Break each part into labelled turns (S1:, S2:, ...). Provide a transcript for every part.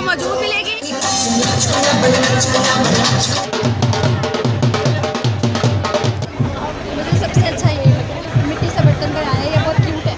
S1: मौजूद मिलेगी। मुझे सबसे अच्छा ये लगा, मिट्टी से बर्तन बनाया है, ये बहुत क्यूट है।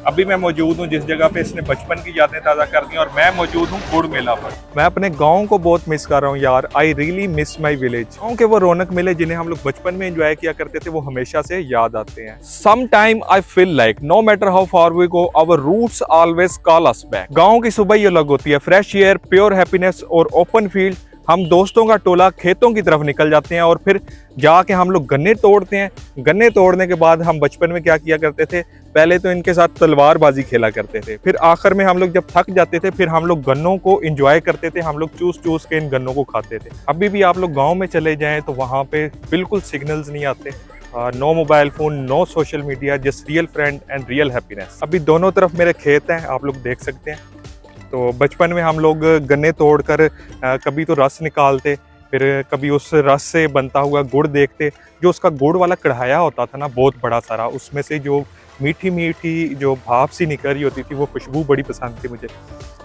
S2: अभी मैं मौजूद हूँ जिस जगह पे इसने बचपन की यादें ताज़ा कर दी और मैं मौजूद हूँ गुड़ मेला पर। मैं अपने गांव को बहुत मिस कर रहा हूँ यार। I really miss my village. गांव के वो रौनक मेले जिन्हें हम लोग बचपन में एंजॉय किया करते थे वो हमेशा से याद आते हैं। Some time I feel like no matter how far we go our roots always call us back. गाँव की सुबह ही अलग होती है, फ्रेश एयर, प्योर हैप्पीनेस और ओपन फील्ड। हम दोस्तों का टोला खेतों की तरफ निकल जाते हैं और फिर जाके हम लोग गन्ने तोड़ते हैं। गन्ने तोड़ने के बाद हम बचपन में क्या किया करते थे, पहले तो इनके साथ तलवारबाजी खेला करते थे, फिर आखिर में हम लोग जब थक जाते थे फिर हम लोग गन्नों को एंजॉय करते थे। हम लोग चूस चूस के इन गन्नों को खाते थे। अभी भी आप लोग गांव में चले जाएं तो वहाँ पे बिल्कुल सिग्नल्स नहीं आते, no mobile phone, no social media, just real friend and real happiness. अभी दोनों तरफ मेरे खेत हैं, आप लोग देख सकते हैं। तो बचपन में हम लोग गन्ने तोड़कर कभी तो रस निकालते, फिर कभी उस रस से बनता हुआ गुड़ देखते। जो उसका गुड़ वाला कढ़ाया होता था ना बहुत बड़ा सारा, उसमें से जो मीठी मीठी जो भाप सी निकल रही होती थी वो खुशबू बड़ी पसंद थी मुझे।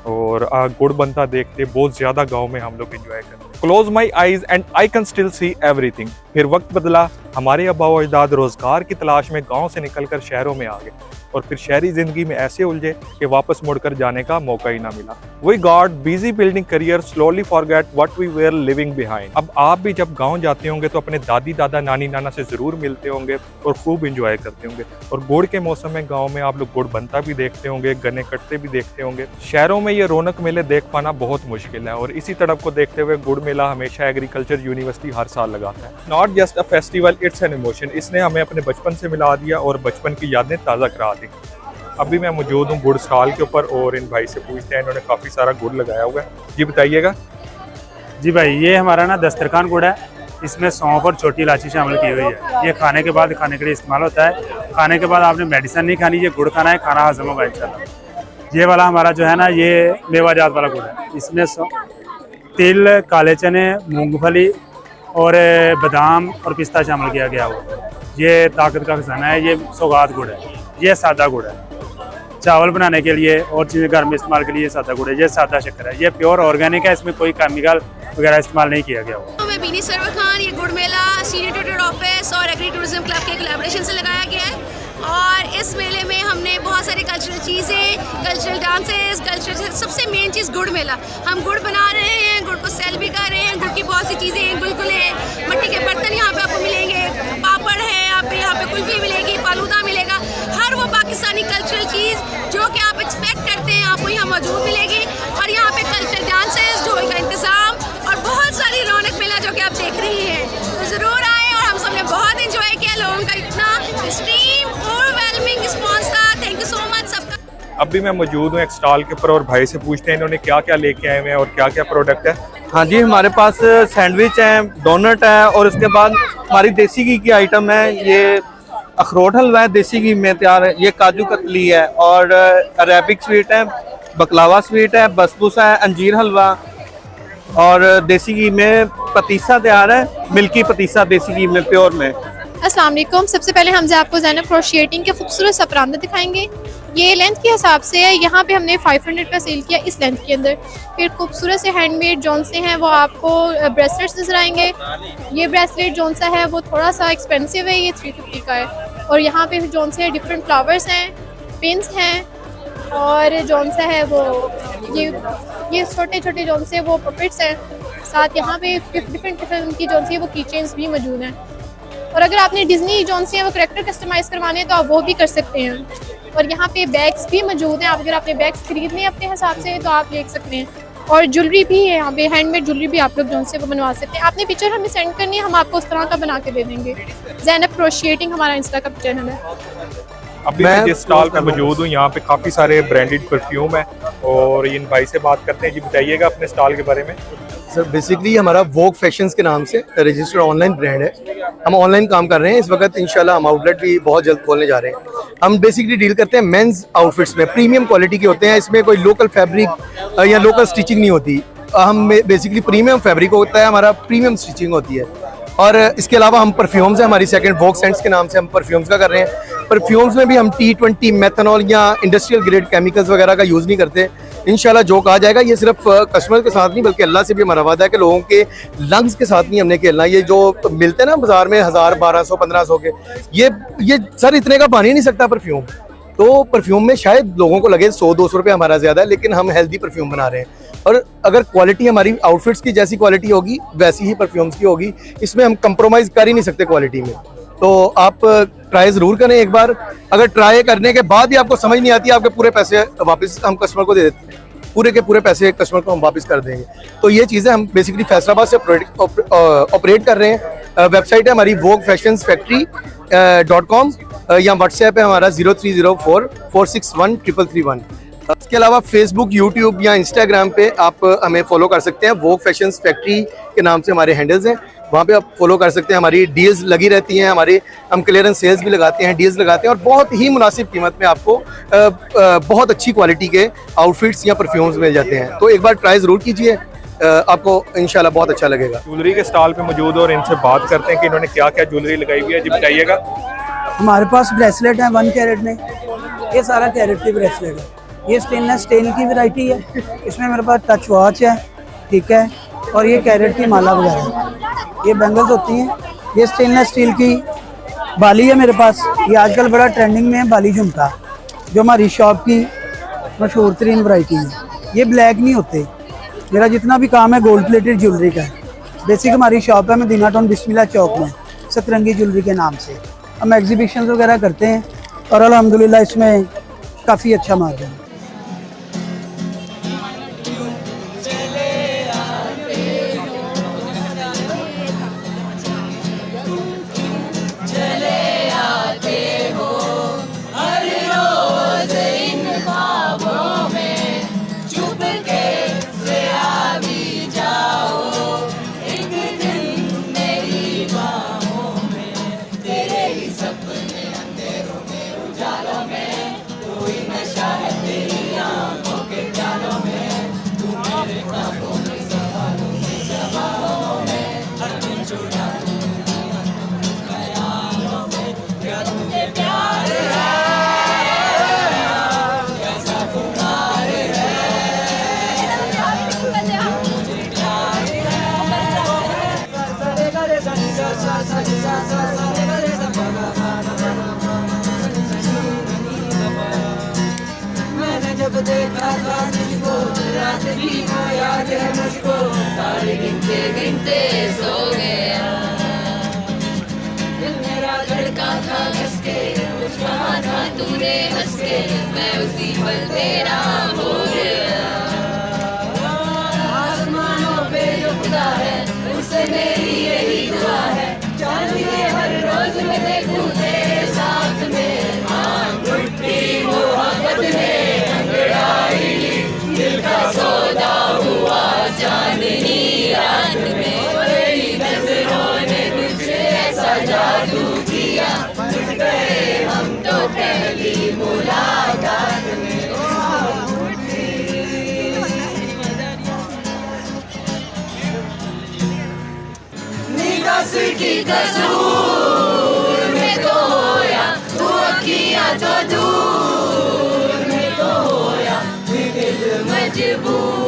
S2: और गुड़ बनता देखते बहुत ज़्यादा गांव में हम लोग एंजॉय करते। Close my eyes and I can still see everything. फिर वक्त बदला, हमारे आबा व अजदाद रोजगार की तलाश में गांव से निकलकर शहरों में आ गए और फिर शहरी जिंदगी में ऐसे उलझे कि वापस मुड़कर जाने का मौका ही ना मिला। We got busy building career, slowly forget what we were living behind. अब आप भी जब गांव जाते होंगे तो अपने दादी दादा नानी नाना से जरूर मिलते होंगे और खूब इंजॉय करते होंगे। और गुड़ के मौसम में गाँव में आप लोग गुड़ बनता भी देखते होंगे, गन्ने कटते भी देखते होंगे। शहरों में ये रौनक मेले देख पाना बहुत मुश्किल है और इसी तड़प को देखते हुए गुड़ मेला हमेशा एग्रीकल्चर यूनिवर्सिटी हर साल लगाता है। Not just a festival, it's an emotion. इसने हमें अपने बचपन से मिला दिया और बचपन की यादें ताज़ा करा दी। अभी मैं मौजूद हूँ गुड़ स्टॉल के ऊपर और इन भाई से पूछते हैं, इन्होंने काफ़ी सारा गुड़ लगाया हुआ है। जी बताइएगा।
S3: जी भाई, ये हमारा ना दस्तरखान गुड़ है। इसमें सौंफ और छोटी इलायची शामिल की हुई है। ये खाने के बाद खाने के लिए इस्तेमाल होता है। खाने के बाद आपने मेडिसिन नहीं खानी, ये गुड़ खाना है, खाना हजम होगा इंशाल्लाह। ये वाला हमारा जो है ना, ये मेवाजात वाला गुड़ है। इसमें तिल, काले चने, मूंगफली और बादाम और पिस्ता शामिल किया गया हुआ। ये ताकत का खजाना है। ये सौगात गुड़ है। ये सादा गुड़ है। चावल बनाने के लिए और चीज़ें घर में इस्तेमाल के लिए सादा गुड़ है। ये सादा शक्कर है। ये प्योर ऑर्गेनिक है, इसमें कोई केमिकल वगैरह इस्तेमाल नहीं किया गया हुआ।
S1: तो मैं बीनी सरवर खान, ये गुड़ मेला सीनियर ट्यूटर ऑफिस और एग्री टूरिज्म क्लब के कोलैबोरेशन से लगाया गया है। और इस मेले में हमने बहुत सारी कल्चरल चीज़ें, कल्चरल डांसेस, कल्चरल, सबसे मेन चीज़ गुड़ मेला। हम गुड़ बना रहे हैं, गुड़ को सेल भी कर रहे हैं। गुड़ की बहुत सी चीज़ें हैं, गुलगुले, मिट्टी के बर्तन यहाँ पे आपको मिलेंगे, पापड़ है यहाँ पे कुल्फी मिलेगी, फालूदा मिलेगा। हर वो पाकिस्तानी कल्चरल चीज़ जो कि आप एक्सपेक्ट करते हैं आपको यहाँ मौजूद मिलेगी। और यहाँ पे कल्चरल डांसेस, ढोल का इंतज़ाम और बहुत सारी रौनक मेला जो कि आप देख रही हैं। तो ज़रूर आए और हम सब ने बहुत इंजॉय किया। लोगों का इतना एक्सट्रीम ओवरवेलमिंग रिस्पॉन्स था। थैंक यू सो मच सबका।
S2: अभी मैं मौजूद हूँ एक स्टॉल के ऊपर और भाई से पूछते हैं इन्होंने क्या क्या लेके आए हुए हैं और क्या क्या प्रोडक्ट है।
S4: हाँ जी, हमारे पास सैंडविच है, डोनट है और उसके बाद हमारी देसी घी की आइटम है। ये अखरोट हलवा है, देसी घी में तैयार है। ये काजू कतली है और अरेबिक स्वीट है, बकलावा स्वीट है, बसबूसा है, अंजीर हलवा और देसी घी में पतीसा तैयार है, मिल्की पतीसा देसी घी में प्योर में।
S5: अस्सलाम वालेकुम। सबसे पहले हम आपको ज़ैनब क्रोशिएटिंग के खूबसूरत सा परांदा दिखाएंगे। ये लेंथ के हिसाब से है, यहाँ पे हमने 500 का सेल किया इस लेंथ के अंदर। फिर खूबसूरत से हैंडमेड जौन से हैं वो आपको ब्रेसलेट्स नजर आएंगे। ये ब्रेसलेट जौन सा है वो थोड़ा सा एक्सपेंसिव है, ये 350 का है। और यहाँ पे जौन से डिफरेंट फ्लावर्स हैं, पिन्स हैं और जौन सा है वो ये छोटे छोटे जौन से वो पपेट्स हैं। साथ यहाँ पे डिफरेंट की जौन सी है वो की चेन्स भी मौजूद हैं। और अगर आपने डिज्नी जौन से है वो करेक्टर कस्टमाइज करवाने तो आप वो भी कर सकते हैं। और यहाँ पे बैग्स भी मौजूद हैं। आप अगर आपने बैग्स खरीदने अपने हिसाब से तो आप ले सकते हैं। और ज्वेलरी भी है यहाँ पे, हैंडमेड ज्वेलरी भी आप लोग जौन से वो बनवा सकते हैं। आपने पिक्चर हमें सेंड करनी है, हम आपको उस तरह का बना के दे देंगे। ज़ैनब क्रोशिएटिंग हमारा इंस्टा का चैनल है।
S2: अभी मैं जिस स्टॉल पे मौजूद हूँ यहाँ पे काफ़ी सारे ब्रांडेड परफ्यूम है और इन भाई से बात करते हैं। जी बताइएगा अपने स्टॉल के बारे में।
S6: सर बेसिकली हमारा वोग फैशंस के नाम से रजिस्टर्ड ऑनलाइन ब्रांड है। हम ऑनलाइन काम कर रहे हैं इस वक्त। इंशाल्लाह हम आउटलेट भी बहुत जल्द खोलने जा रहे हैं। हम बेसिकली डील करते हैं मेंस आउटफिट्स में, प्रीमियम क्वालिटी के होते हैं। इसमें कोई लोकल फैब्रिक या लोकल स्टिचिंग नहीं होती। हम बेसिकली प्रीमियम फैब्रिक होता है हमारा, प्रीमियम स्टिचिंग होती है। और इसके अलावा हम परफ्यूम्स है, हमारी सेकंड वोक सेंट्स के नाम से हम परफ्यूम्स का कर रहे हैं। परफ्यूम्स में भी हम T20 मेथनॉल या इंडस्ट्रियल ग्रेड केमिकल्स वगैरह का यूज़ नहीं करते। इंशाल्लाह जो कहा जाएगा, ये सिर्फ कस्टमर के साथ नहीं बल्कि अल्लाह से भी हमारा वादा है कि लोगों के लंग्स के साथ नहीं हमने खेलना। ये जो मिलते हैं ना बाजार में 1000, 1200, 1500 के, ये सर इतने का बन ही नहीं सकता परफ्यूम। तो परफ्यूम में शायद लोगों को लगे 100-200 रुपये हमारा ज़्यादा है, लेकिन हम हेल्दी परफ्यूम बना रहे हैं। और अगर क्वालिटी हमारी आउटफिट्स की जैसी क्वालिटी होगी वैसी ही परफ्यूम्स की होगी, इसमें हम कंप्रोमाइज़ कर ही नहीं सकते क्वालिटी में। तो आप ट्राई ज़रूर करें एक बार। अगर ट्राई करने के बाद भी आपको समझ नहीं आती, आपके पूरे पैसे वापस हम कस्टमर को दे देते हैं, पूरे के पूरे पैसे कस्टमर को हम वापस कर देंगे। तो ये चीज़ें हम बेसिकली फैसलाबाद से ऑपरेट कर रहे हैं। वेबसाइट है हमारी wokfashionfactory.com या व्हाट्सएप है हमारा 0304461331। इसके अलावा फेसबुक, यूट्यूब या इंस्टाग्राम पे आप हमें फॉलो कर सकते हैं। वोक फैशंस फैक्ट्री के नाम से हमारे हैंडल्स हैं, वहाँ पे आप फॉलो कर सकते हैं। हमारी डील्स लगी रहती हैं, हम क्लियरेंस सेल्स भी लगाते हैं, डील्स लगाते हैं और बहुत ही मुनासिब कीमत में आपको बहुत अच्छी क्वालिटी के आउटफिट्स या परफ्यूम्स मिल जाते हैं। तो एक बार ट्राई ज़रूर कीजिए, आपको इंशाल्लाह बहुत अच्छा लगेगा।
S2: ज्वेलरी के स्टॉल पे मौजूद और इनसे बात करते हैं कि इन्होंने क्या क्या ज्वेलरी लगाई हुई है। जी बताइएगा।
S7: हमारे पास ब्रेसलेट है 1 कैरेट में, ये सारा कैरेट की ब्रेसलेट है। ये स्टेनलेस स्टील की वैरायटी है, इसमें मेरे पास टच वॉच है, ठीक है, और ये कैरेट की माला वगैरह, ये बैंगल्स होती हैं। ये स्टेनलेस स्टील की बाली है मेरे पास, ये आजकल बड़ा ट्रेंडिंग में है बाली झुमका, जो हमारी शॉप की मशहूर तरीन वैरायटी है। ये ब्लैक नहीं होते। मेरा जितना भी काम है गोल्ड प्लेटेड ज्वेलरी का है। बेसिक हमारी शॉप है मदीना टाउन बिस्मिल्लाह चौक में, सतरंगी ज्वेलरी के नाम से। हम एग्जीबिशन वगैरह करते हैं और अल्हम्दुलिल्लाह इसमें काफ़ी अच्छा मार्जिन है।
S8: मैंने जब देखा था तुझको, रात भी वो याद है मुझको, तारे गिनते गिनते सो गया। दिल मेरा धड़का था हंस के, कुछ कहा था तूने हंस के, मैं उसी पल तेरा हो गया। आसमानों पे जो खुदा है उससे मेरी यही दुआ है, चांद ये हर रोज मैं देखूं तेरे साथ में। मोहब्बत में अंगड़ाई, दिल का सौदा हुआ चांदनी रात में। तेरी नजरों ने तुझे ऐसा जादू किया, मिल गए हम तो पहली मुलाकात में। निगाह की कसूर में तो होया, तू अखियां तो दूर में तो होया, दिल मजबूर